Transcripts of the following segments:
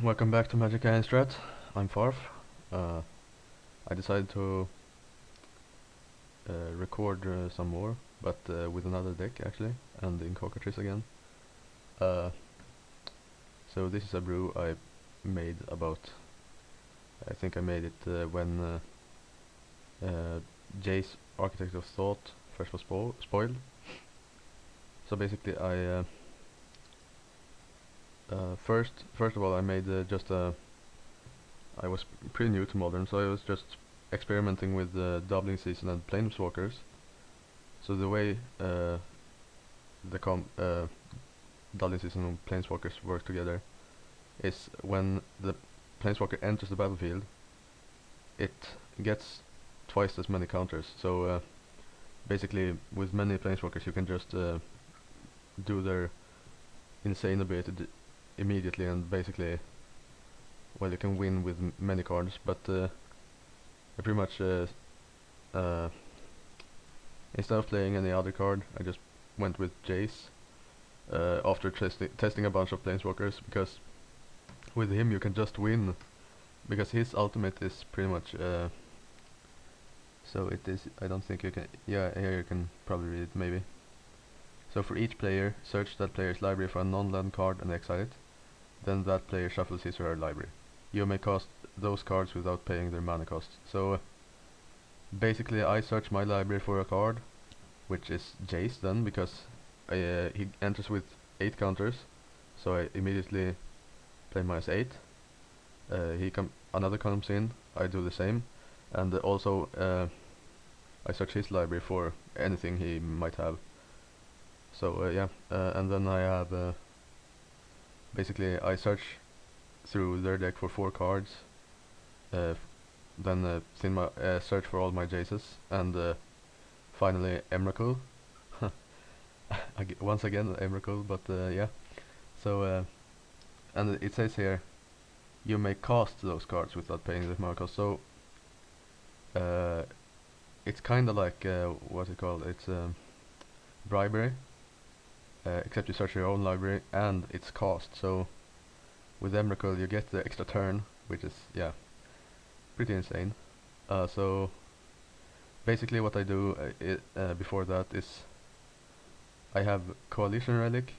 Welcome back to MagicGatheringStrat. I'm Farf. I decided to record some more, but with another deck actually, and in cockatrice again. Uh, so this is a brew I made about. I think I made it when Jace, Architect of Thought, first was spoiled. So basically, first of all, I made just a. I was pretty new to Modern, so I was just experimenting with doubling season and planeswalkers. So the way the doubling season and planeswalkers work together is when the planeswalker enters the battlefield, it gets twice as many counters. So basically, with many planeswalkers, you can just do their insane ability immediately, and basically, well, you can win with many cards. But I pretty much instead of playing any other card, I just went with Jace after testing a bunch of planeswalkers, because with him you can just win, because his ultimate is pretty much so it is, I don't think you can, yeah, here you can probably read it maybe. So for each player, search that player's library for a non-land card and exile it. Then that player shuffles his or her library. You may cast those cards without paying their mana cost. So basically I search my library for a card, which is Jace then, because he enters with 8 counters, so I immediately play -8. Another comes in, I do the same, and also I search his library for anything he might have. So yeah, and then I have basically I search through their deck for 4 cards, then search for all my Jaces, and finally Emrakul. Once again Emrakul, but yeah. So and it says here, you may cast those cards without paying the mana cost. So it's kind of like what's it called? It's bribery, except you search your own library and it's cast. So with Emrakul you get the extra turn, which is, yeah, pretty insane. So basically what I do before that is I have Coalition Relic,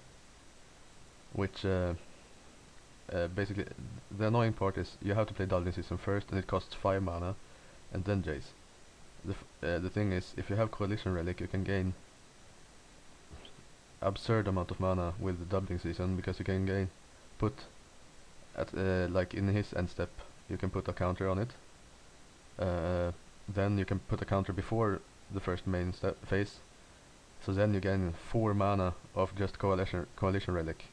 which basically the annoying part is you have to play Doubling Season first, and it costs 5 mana, and then Jace. The thing is, if you have Coalition Relic, you can gain absurd amount of mana with the Doubling Season, because you can put at like in his end step, you can put a counter on it. Then you can put a counter before the first main phase. So then you gain 4 mana of just Coalition Relic.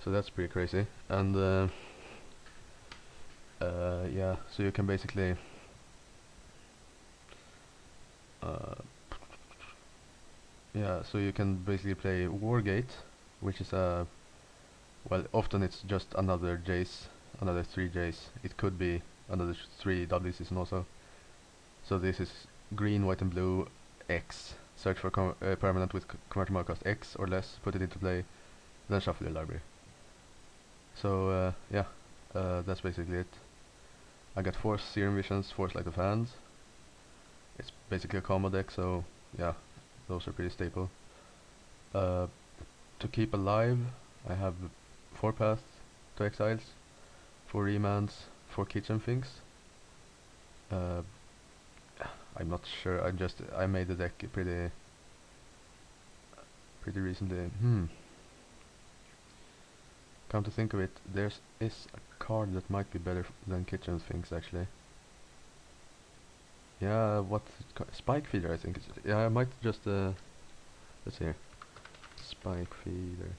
So that's pretty crazy. And yeah, so you can basically yeah, so you can basically play Wargate, which is a, well, often it's just another Jace, another 3 Jace. It could be another 3 W season also. So this is green, white and blue, X. Search for permanent with converted mana cost X or less, put it into play, then shuffle your library. So yeah, that's basically it. I got 4 Serum Visions, 4 Sleight of Hand. It's basically a combo deck, so yeah, those are pretty staple. To keep alive, I have 4 Paths to Exiles, 4 Remands, 4 Kitchen Finks. I'm not sure, I made the deck pretty recently. Come to think of it, there is a card that might be better than Kitchen Finks actually. Yeah, what Spike Feeder, I think. Yeah, I might just let's see here. Spike Feeder.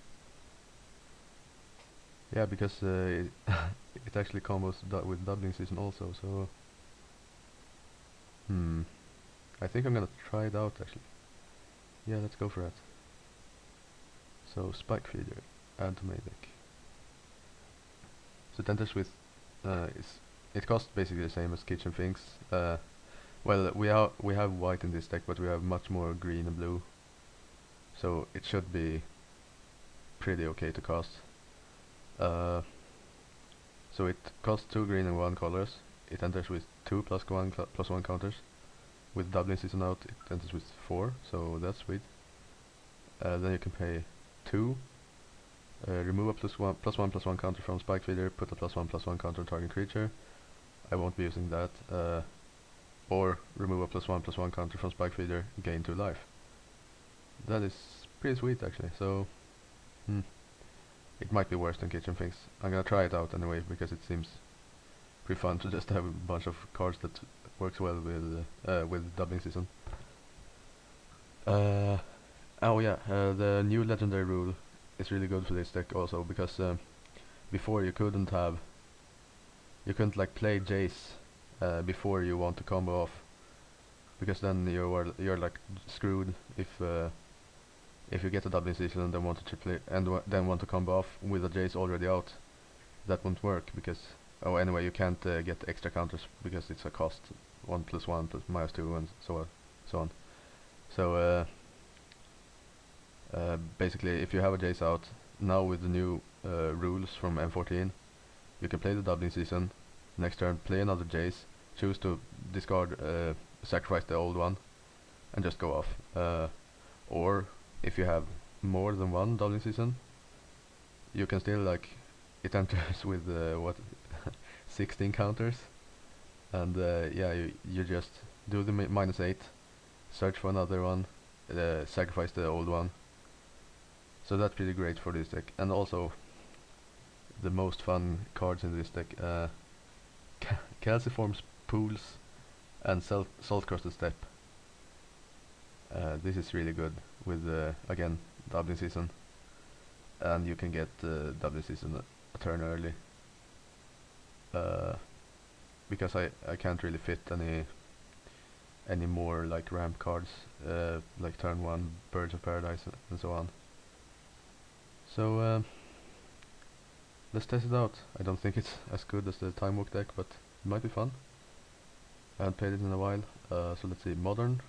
Yeah, because it actually combos with Doubling Season also. So I think I'm gonna try it out actually. Yeah, let's go for that. So Spike Feeder, add to my deck. So it enters with it costs basically the same as Kitchen Finks. Well, we have white in this deck, but we have much more green and blue, so it should be pretty okay to cast. So it costs 2 green and 1 colors. It enters with 2 plus 1 counters. With doubling season out, it enters with 4, so that's sweet. Then you can pay 2. Remove a +1/+1 counter from Spike Feeder, put a +1/+1 counter on target creature. I won't be using that. Or remove a +1/+1 counter from Spike Feeder, gain 2 life. That is pretty sweet actually, so it might be worse than Kitchen Finks. I'm gonna try it out anyway, because it seems pretty fun to just have a bunch of cards that works well with doubling season. Oh yeah, the new legendary rule is really good for this deck also, because before you couldn't like play Jace before you want to combo off, because then you're like screwed if you get a doubling season and then want to triple and then want to combo off with a Jace already out. That won't work, because anyway you can't get extra counters because it's a cost 1/1 plus -2 and so on. So basically, if you have a Jace out now with the new rules from M14, you can play the doubling season. Next turn, play another Jace, choose to discard, sacrifice the old one, and just go off. Or if you have more than one doubling season, you can still, like, it enters with what 16 counters, and yeah, you just do the -8, search for another one, sacrifice the old one. So that's pretty great for this deck, and also the most fun cards in this deck, Calciform's Pools and Salt Crusted Step. This is really good with again doubling season, and you can get doubling season a turn early, because I can't really fit any more like ramp cards, like turn 1 Birds of Paradise and so on. So let's test it out. I don't think it's as good as the Time Walk deck, but it might be fun. I haven't played it in a while, so let's see, Modern,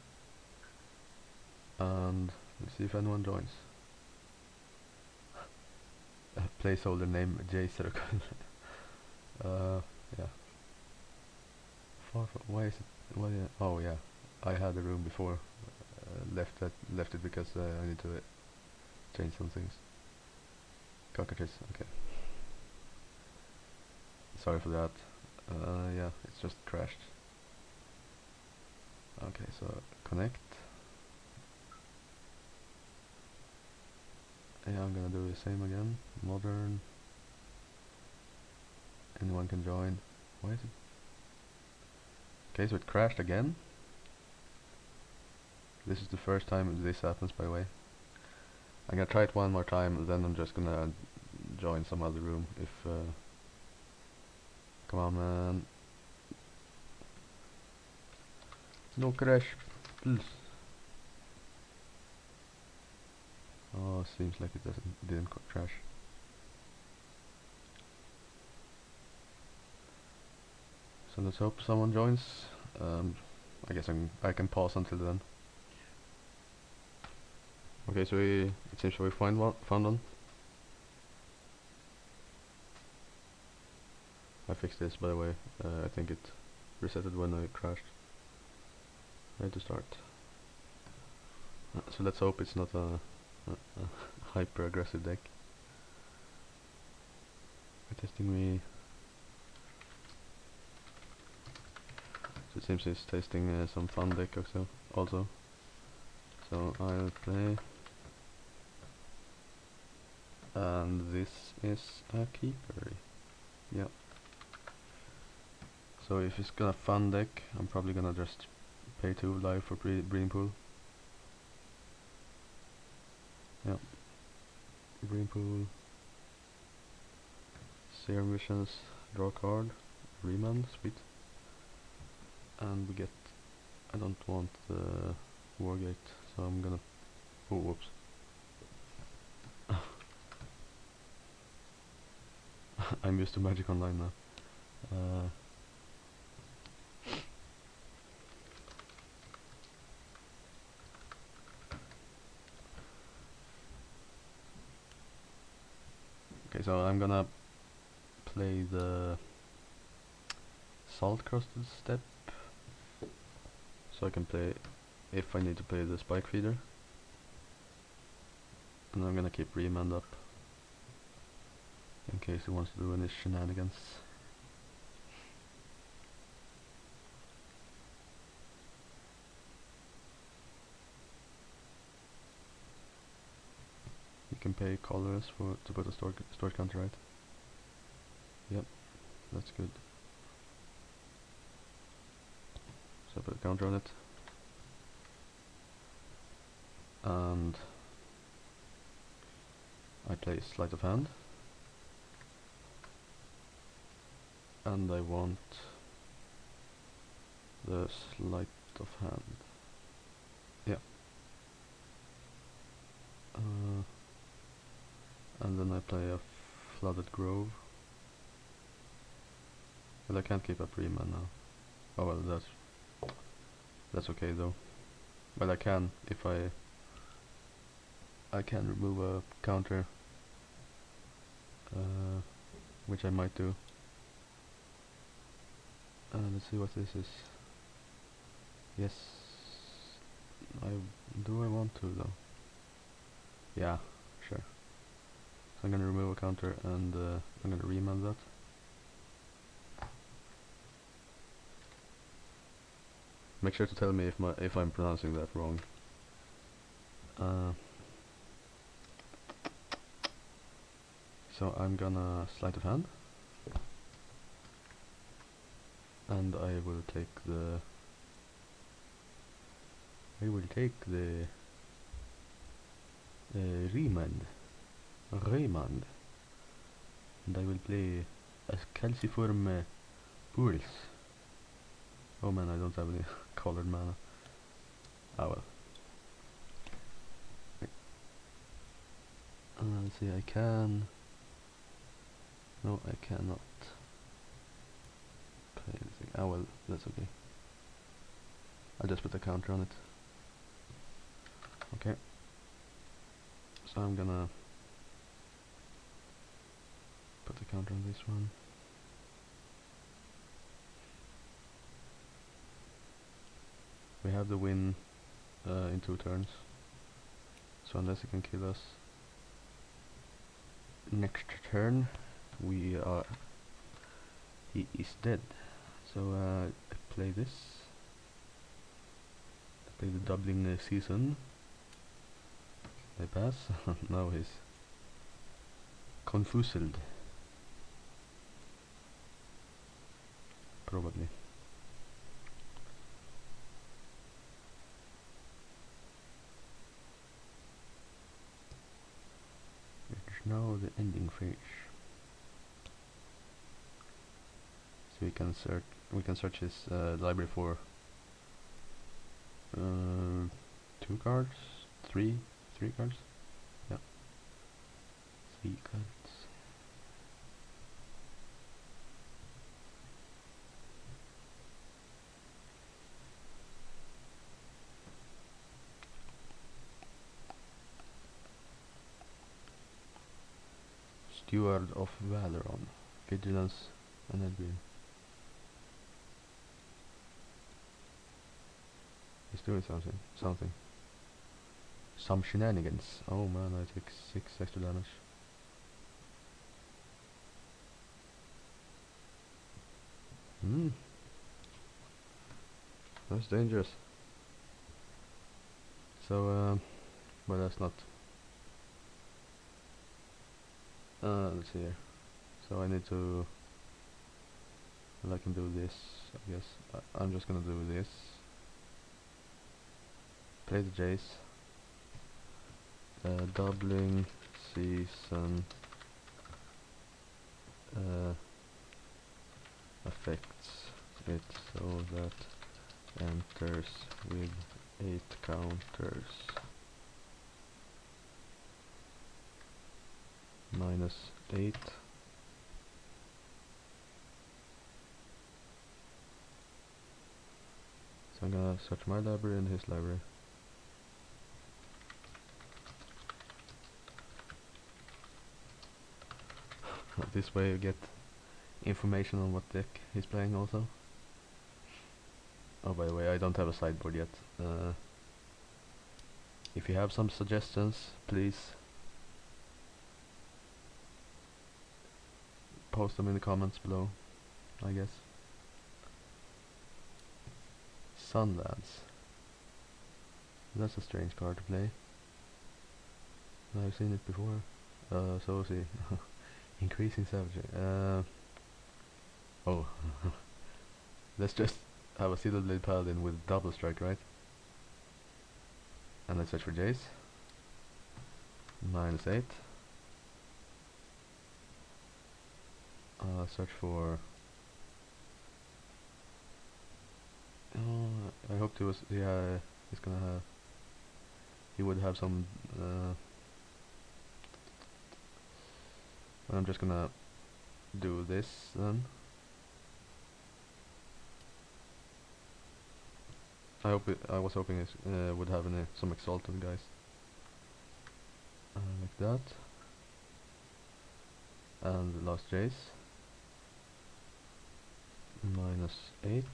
and let's see if anyone joins. Placeholder name Jace Circle. Yeah. Farf, why is it? Why? Oh yeah, I had a room before. Left it because I need to change some things. Cockatoos, okay. Sorry for that. Yeah, it's just crashed. Okay, so connect. Yeah, I'm gonna do the same again. Modern. Anyone can join. Why is it? Okay, so it crashed again. This is the first time this happens, by the way. I'm gonna try it one more time, then I'm just gonna join some other room if come on, man. No crash, please. Oh, seems like it didn't crash. So let's hope someone joins. I guess I can pause until then. Okay, so it seems we found one. I fixed this, by the way. I think it resetted when I crashed. Ready to start. So let's hope it's not a hyper aggressive deck. Testing me. So it seems he's tasting some fun deck also. So I'll play. And this is a keeper. Yep. So if it's gonna fun deck, I'm probably gonna just pay 2 life for Breeding Pool. Yep. Breeding Pool. Serum Visions, draw card, remand, sweet. And we get, I don't want the Wargate, so I'm gonna, oh whoops. I'm used to Magic Online now. Okay, so I'm gonna play the salt crusted step, so I can play if I need to play the spike feeder. And I'm gonna keep Remand up in case he wants to do any shenanigans. You can pay colors to put a storage counter, right? Yep, that's good. So I put a counter on it. And I play sleight of hand. And I want the sleight of hand. Yeah. And then I play a flooded grove. But I can't keep up Remand now. Oh well, that's okay though. But I can if I can remove a counter, which I might do. Let's see what this is. Yes, do I want to though? Yeah, sure. So I'm gonna remove a counter and I'm gonna remand that. Make sure to tell me if I'm pronouncing that wrong. So I'm gonna sleight of hand, and I will take the Remand, and I will play a calciform pools. Oh man, I don't have any colored mana. Ah well. Let's see, I can. No, I cannot play anything. Ah well, that's okay. I'll just put a counter on it. Okay. So I'm gonna put a counter on this one. We have the win in 2 turns. So unless he can kill us next turn, he is dead. So I play this. I play the doubling season. I pass. Now he's confused. Probably. It's now the ending phase. So we can search his library for 2 cards, 3 cards. Yeah, 3 cards. Steward of Valoron, Vigilance, and Edwin. He's doing something. Some shenanigans. Oh man, I take 6 extra damage. That's dangerous. So, but that's not. Let's see here. So I need to. Well, I can do this. I guess I'm just gonna do this. Play the Jace. Doubling season affects it so that enters with 8 counters. -8. So I'm gonna search my library and his library. This way you get information on what deck he's playing also. Oh, by the way, I don't have a sideboard yet. If you have some suggestions, please post them in the comments below, I guess. Sunlands. That's a strange card to play. I've seen it before. So see. Increasing savagery. Oh. Let's just have a Sealed Blade Paladin with double strike, right? And let's search for Jace. -8. Search for... I hoped he was... Yeah, he's gonna have... He would have some... I'm just gonna do this then. I was hoping it would have some exalted guys. Like that. And the last Jace. -8.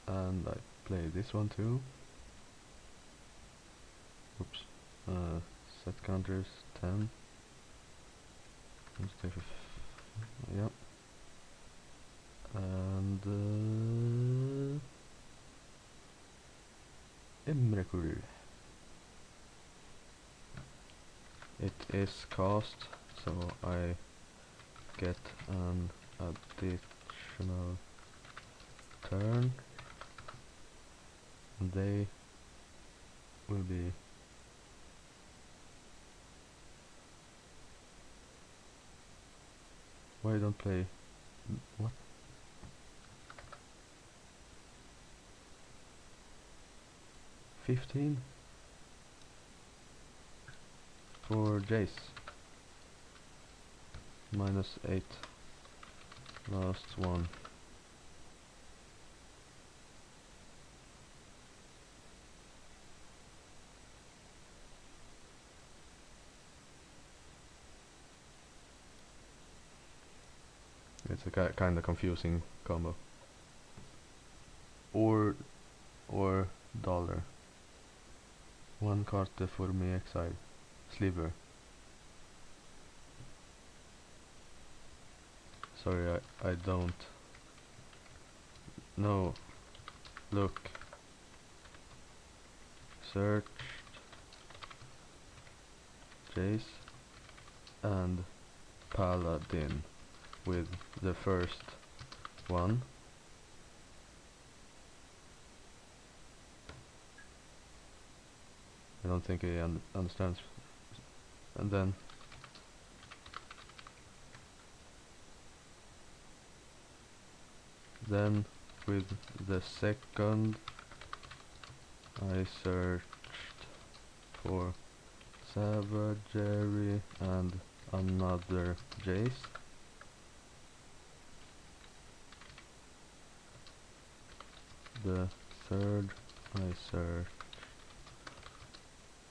And I play this one too. Oops. Set counters 10. Let's take yep. And Emrakul. It is cast, so I get an additional turn, and they will be why don't play what? $15 for Jace. -8. Last one. It's a kind of confusing combo. Or dollar. One carte for me exile. Sliver. Sorry, I don't. No. Look. Searched Jace and Paladin with the first one. I don't think he understands. And then with the second I searched for Savagery and another Jace. The third I searched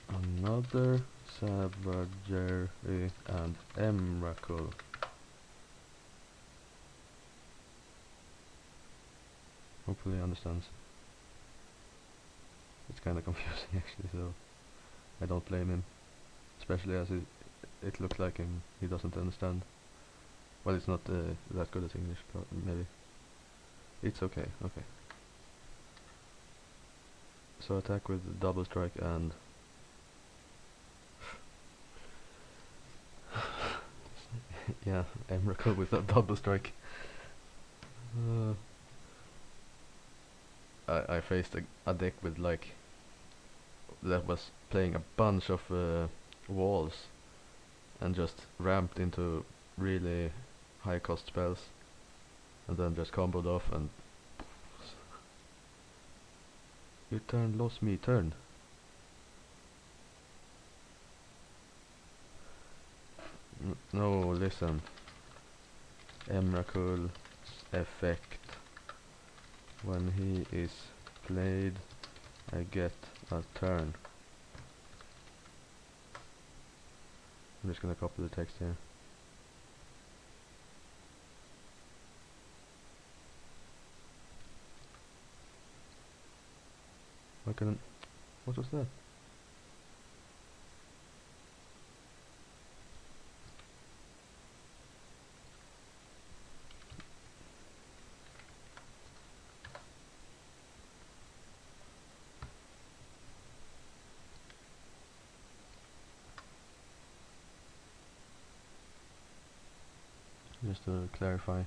another Savagery and Emrakul. Hopefully he understands. It's kinda confusing actually, so I don't blame him. Especially as it looks like he doesn't understand. Well, it's not that good at English, but maybe. It's okay, okay. So attack with double strike and yeah, Emrakul with a double strike. I faced a deck with like that was playing a bunch of walls and just ramped into really high cost spells and then just comboed off and your turn, lost me turn. No, listen. Emrakul's effect. When he is played, I get a turn. I'm just gonna copy the text here. couldn't. What was that? Just to clarify.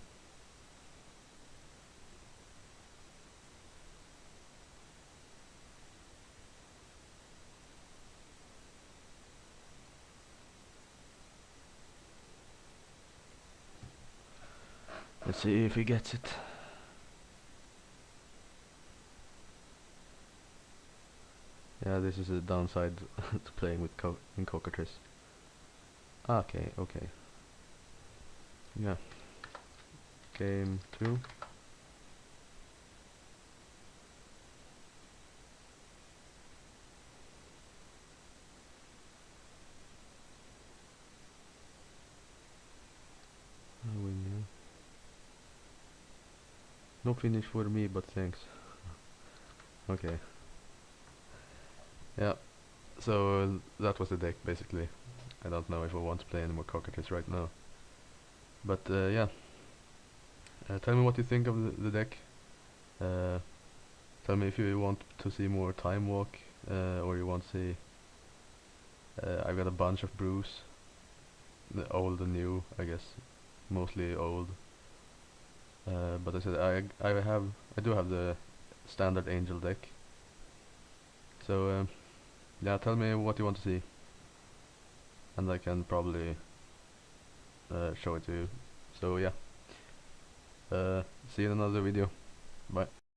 Let's see if he gets it. Yeah, this is a downside to playing with in Cockatrice. Okay, okay. Yeah. Game 2. I win, yeah. No finish for me, but thanks. Okay. Yeah. So that was the deck basically. I don't know if I want to play any more Cockatrice right now. But yeah. Tell me what you think of the deck. Uh, Tell me if you want to see more Time Walk, or you want to see. I've got a bunch of brews, the old and new, I guess, mostly old. But I said I do have the standard Angel deck. So yeah, tell me what you want to see, and I can probably show it to you. So yeah, see you in another video. Bye.